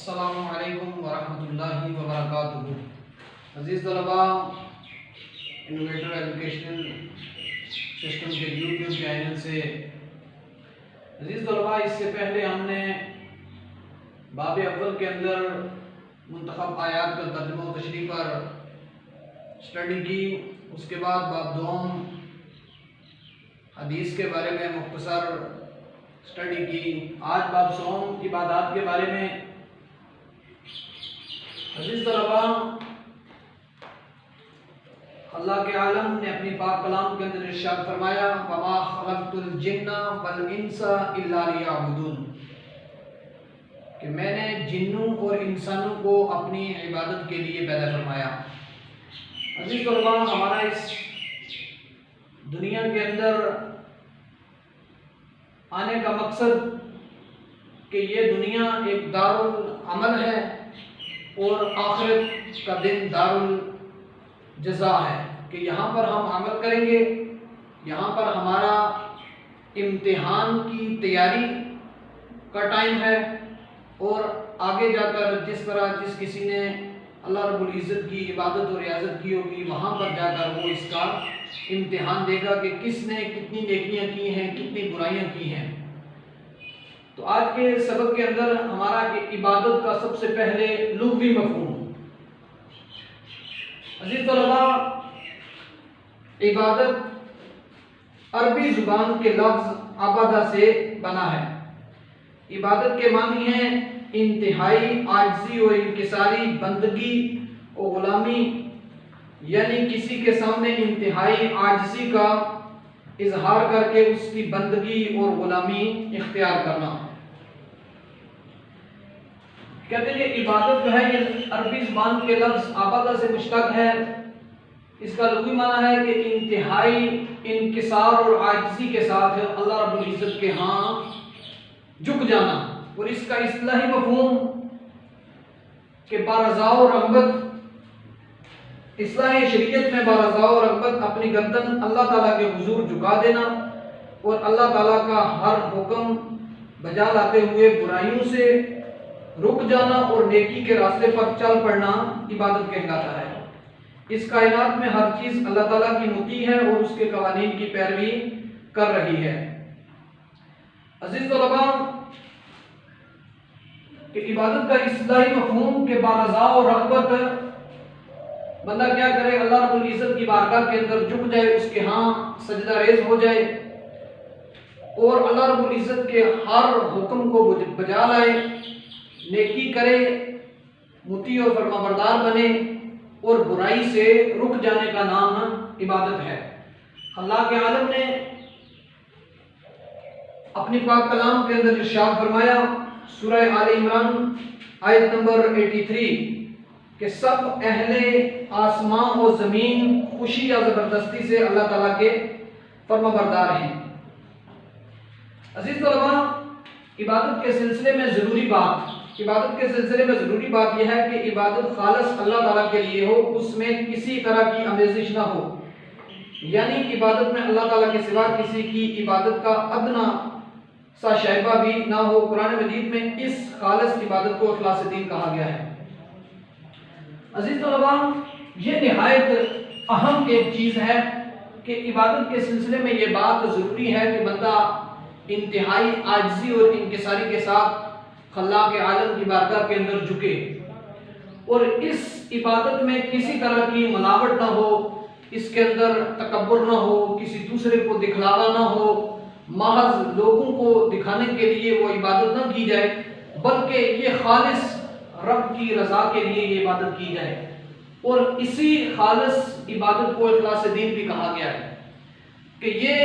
السلام علیکم ورحمۃ اللہ وبرکاتہ۔ عزیز طلباء، انوویٹر ایجوکیشنل سسٹم کے یوٹیوب چینل سے عزیز طلباء، اس سے پہلے ہم نے باب اول کے اندر منتخب آیات کا ترجمہ و تشریح پر اسٹڈی کی۔ اس کے بعد باب دوم حدیث کے بارے میں مختصر اسٹڈی کی۔ آج باب صوم عبادات کے بارے میں عزیز طلباء، اللہ کے عالم نے اپنی پاک کلام کے اندر ارشاد فرمایا، وَمَا خَلَقْتُ الْجِنَّ وَالْإِنسَ إِلَّا لِيَعْبُدُونَ، کہ میں نے جنوں اور انسانوں کو اپنی عبادت کے لیے پیدا فرمایا۔ عزیز طلباء، ہمارا اس دنیا کے اندر آنے کا مقصد کہ یہ دنیا ایک دارالعمل ہے اور آخرت کا دن دارالجزا ہے، کہ یہاں پر ہم عمل کریں گے، یہاں پر ہمارا امتحان کی تیاری کا ٹائم ہے، اور آگے جا کر جس طرح جس کسی نے اللہ رب العزت کی عبادت اور ریاضت کی ہوگی، وہاں پر جا کر وہ اس کا امتحان دے گا کہ کس نے کتنی نیکیاں کی ہیں، کتنی برائیاں کی ہیں۔ تو آج کے سبق کے اندر ہمارا عبادت کا سب سے پہلے لغوی مفہوم۔ عزیز طلباء، عبادت عربی زبان کے لفظ عبادہ سے بنا ہے۔ عبادت کے معنی ہیں انتہائی عاجزی اور انکساری بندگی اور غلامی، یعنی کسی کے سامنے انتہائی عاجزی کا اظہار کر کے اس کی بندگی اور غلامی اختیار کرنا۔ کہتے ہیں کہ عبادت جو ہے یہ عربی زبان کے لفظ عبادہ سے مشتق ہے۔ اس کا لغوی معنی ہے کہ انتہائی انکسار اور عاجزی کے ساتھ اللہ رب العزت کے ہاں جھک جانا، اور اس کا اصطلاحی مفہوم کہ بارضا و رغبت، اصطلاح شریعت میں بارضا و رغبت اپنی گردن اللہ تعالیٰ کے حضور جھکا دینا اور اللہ تعالیٰ کا ہر حکم بجا لاتے ہوئے برائیوں سے رک جانا اور نیکی کے راستے پر چل پڑنا عبادت کہلاتا ہے۔ اس کائنات میں ہر چیز اللہ تعالیٰ کی مطیع ہے اور اس کے قوانین کی پیروی کر رہی ہے۔ عزیز طلباء، کہ عبادت کا اصطلاحی مفہوم کہ بارضا و رغبت بندہ کیا کرے، اللہ رب العزت کی بارگاہ کے اندر جھک جائے، اس کے ہاں سجدہ ریز ہو جائے اور اللہ رب العزت کے ہر حکم کو بجا لائے، نیکی کرے، مطیع اور فرمانبردار بنے اور برائی سے رک جانے کا نام عبادت ہے۔ اللہ کے عالم نے اپنی پاک کلام کے اندر ارشاد فرمایا، سورہ آل عمران آیت نمبر 83، کہ سب اہل آسمان و زمین خوشی یا زبردستی سے اللہ تعالیٰ کے فرمانبردار ہیں۔ عزیز طلباء، عبادت کے سلسلے میں ضروری بات یہ ہے کہ عبادت خالص اللہ تعالیٰ کے لیے ہو، اس میں کسی طرح کی آمیزش نہ ہو، یعنی عبادت میں اللہ تعالیٰ کے سوا کسی کی عبادت کا ادنا سا شائبہ بھی نہ ہو۔ قرآن مجید میں اس خالص عبادت کو اخلاص دین کہا گیا ہے۔ عزیز طلباء، یہ نہایت اہم ایک چیز ہے کہ عبادت کے سلسلے میں یہ بات ضروری ہے کہ بندہ انتہائی عاجزی اور انکساری کے ساتھ خلاق عالم کی بارگاہ کے اندر جھکے، اور اس عبادت میں کسی طرح کی ملاوٹ نہ ہو، اس کے اندر تکبر نہ ہو، کسی دوسرے کو دکھلاوا نہ ہو، محض لوگوں کو دکھانے کے لیے وہ عبادت نہ کی جائے، بلکہ یہ خالص رب کی رضا کے لیے یہ عبادت کی جائے، اور اسی خالص عبادت کو اخلاص دین بھی کہا گیا ہے، کہ یہ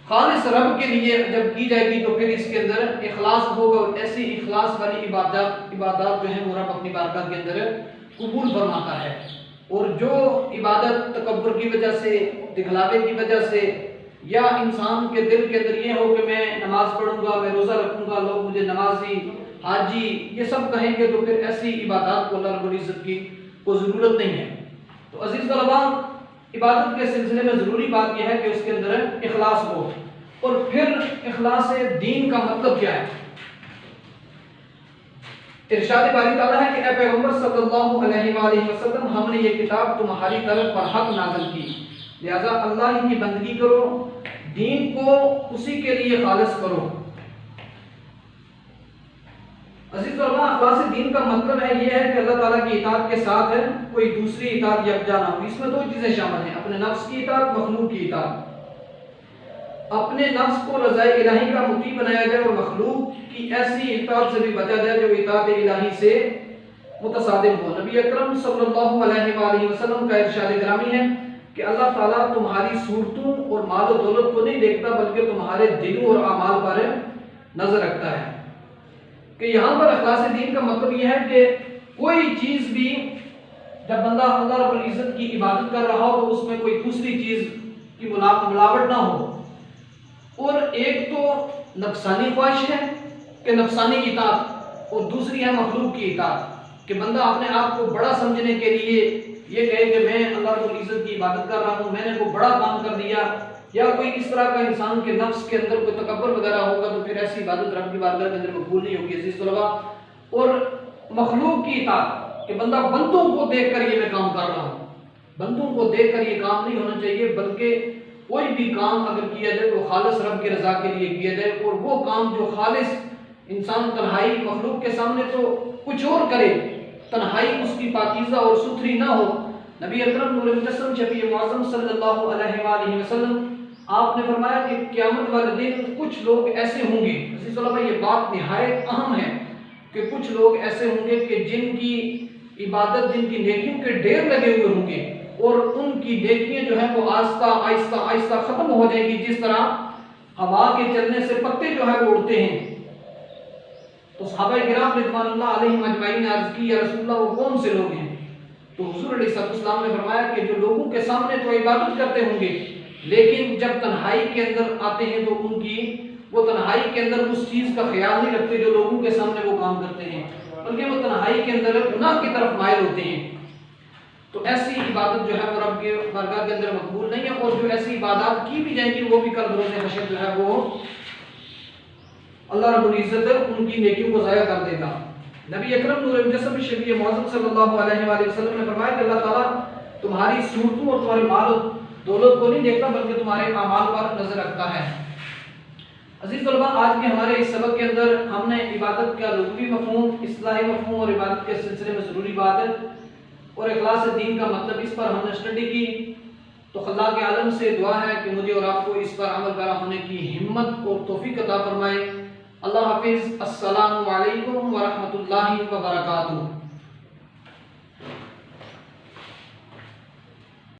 خالص رب کے لیے جب کی جائے گی تو پھر اس کے اندر اخلاص ہوگا، اور ایسی اخلاص والی عبادات جو ہیں وہ رب اپنی بارگاہ کے اندر قبول فرماتا ہے۔ اور جو عبادت تکبر کی وجہ سے، دکھلاوے کی وجہ سے، یا انسان کے دل کے اندر یہ ہو کہ میں نماز پڑھوں گا، میں روزہ رکھوں گا، لوگ مجھے نمازی، حاجی یہ سب کہیں گے، تو پھر ایسی عبادات کو اللہ رب العزت کی کوئی ضرورت نہیں ہے۔ تو عزیز طلباء، عبادت کے سلسلے میں ضروری بات یہ ہے کہ اس کے اندر اخلاص ہو، اور پھر اخلاص دین کا مطلب کیا ہے؟ ارشاد باری تعالیٰ ہے کہ اے پیغمبر صلی اللہ علیہ وآلہ وسلم، ہم نے یہ کتاب تمہاری طرف پر حق نازل کی، لہذا اللہ ہی کی بندگی کرو، دین کو اسی کے لیے خالص کرو۔ عزیز اللہ، اخلاص دین کا مطلب ہے یہ ہے کہ اللہ تعالیٰ کی اطاعت کے ساتھ ہے کوئی دوسری اطاعت یکجا نہ ہو۔ اس میں دو چیزیں شامل ہیں، اپنے نفس کی اطاعت، مخلوق کی اطاعت۔ اپنے نفس کو رضائے الہی کا مطیع بنایا جائے اور مخلوق کی ایسی اطاعت سے بھی بچا جائے جو اطاعت الہی سے متصادم ہو۔ نبی اکرم صلی اللہ علیہ وآلہ وسلم کا ارشاد گرامی ہے کہ اللہ تعالیٰ تمہاری صورتوں اور مال و دولت کو نہیں دیکھتا بلکہ تمہارے دلوں اور اعمال پر نظر رکھتا ہے۔ کہ یہاں پر اخلاص دین کا مطلب یہ ہے کہ کوئی چیز بھی جب بندہ اللہ رب العزت کی عبادت کر رہا ہو تو اس میں کوئی دوسری چیز کی ملاوٹ نہ ہو۔ اور ایک تو نفسانی خواہش ہے کہ نفسانی اطاعت، اور دوسری ہے مخلوق کی اطاعت، کہ بندہ اپنے آپ کو بڑا سمجھنے کے لیے یہ کہے کہ میں اللہ رب العزت کی عبادت کر رہا ہوں، میں نے کوئی بڑا کام کر دیا، یا کوئی اس طرح کا انسان کے نفس کے اندر کوئی تکبر وغیرہ ہوگا تو پھر ایسی عبادت رب کی بارگاہ کے اندر مقبول نہیں ہوگی۔ عزیز طلباء، اور مخلوق کی اطاعت کہ بندہ بندوں کو دیکھ کر یہ میں کام کر رہا ہوں، بندوں کو دیکھ کر یہ کام نہیں ہونا چاہیے، بلکہ کوئی بھی کام اگر کیا جائے تو خالص رب کی رضا کے لیے کیا جائے، اور وہ کام جو خالص انسان تنہائی مخلوق کے سامنے تو کچھ اور کرے، تنہائی اس کی پاکیزہ اور ستھری نہ ہو۔ نبی اکرم نور مجسم شفیع معظم صلی اللہ علیہ وآلہ وسلم آپ نے فرمایا کہ قیامت والے دن کچھ لوگ ایسے ہوں گے، عزیز طلباء یہ بات نہایت اہم ہے، کہ کچھ لوگ ایسے ہوں گے کہ جن کی عبادت، جن کی نیکیوں کے ڈھیر لگے ہوئے ہوں گے، اور ان کی نیکیاں جو ہیں وہ آہستہ آہستہ آہستہ ختم ہو جائیں گی، جس طرح ہوا کے چلنے سے پتے جو ہے وہ اڑتے ہیں۔ تو صحابہ کرام رضوان اللہ علیہم اجمعین نے عرض کی یا رسول اللہ وہ کون سے لوگ ہیں؟ تو حضور علیہ السلام نے فرمایا کہ جو لوگوں کے سامنے تو عبادت کرتے ہوں گے، لیکن جب تنہائی کے اندر آتے ہیں تو ان کی وہ تنہائی کے اندر اس چیز کا خیال نہیں رکھتے جو لوگوں کے سامنے وہ کام کرتے ہیں، بلکہ وہ تنہائی کے اندر گناہ کی طرف مائل ہوتے ہیں۔ تو ایسی عبادت جو ہے وہ رب کے بارگاہ کے اندر مقبول نہیں ہے، اور جو ایسی عبادات کی بھی جائیں گی وہ بھی کل بروز حشر جو ہے وہ اللہ رب العزت ان کی نیکیوں کو ضائع کر دے گا۔ نبی اکرم نور مجسم شفیع معظم صلی اللہ علیہ وآلہ وسلم نے فرمایا کہ اللہ تعالیٰ تمہاری صورتوں اور تمہارے مال و دولت کو نہیں دیکھتا بلکہ تمہارے اعمال پر نظر رکھتا ہے۔ عزیز طلباء، آج کے ہمارے اس سبق کے اندر ہم نے عبادت کا لغوی مفہوم، اصطلاحی مفہوم اور عبادت کے سلسلے میں ضروری بات ہے اور اخلاص دین کا مطلب اس پر ہم نے اسٹڈی کی۔ تو خلاق عالم سے دعا ہے کہ مجھے اور آپ کو اس پر عمل پیرا ہونے کی ہمت اور توفیق عطا فرمائے۔ اللہ حافظ۔ السلام علیکم ورحمۃ اللہ وبرکاتہ۔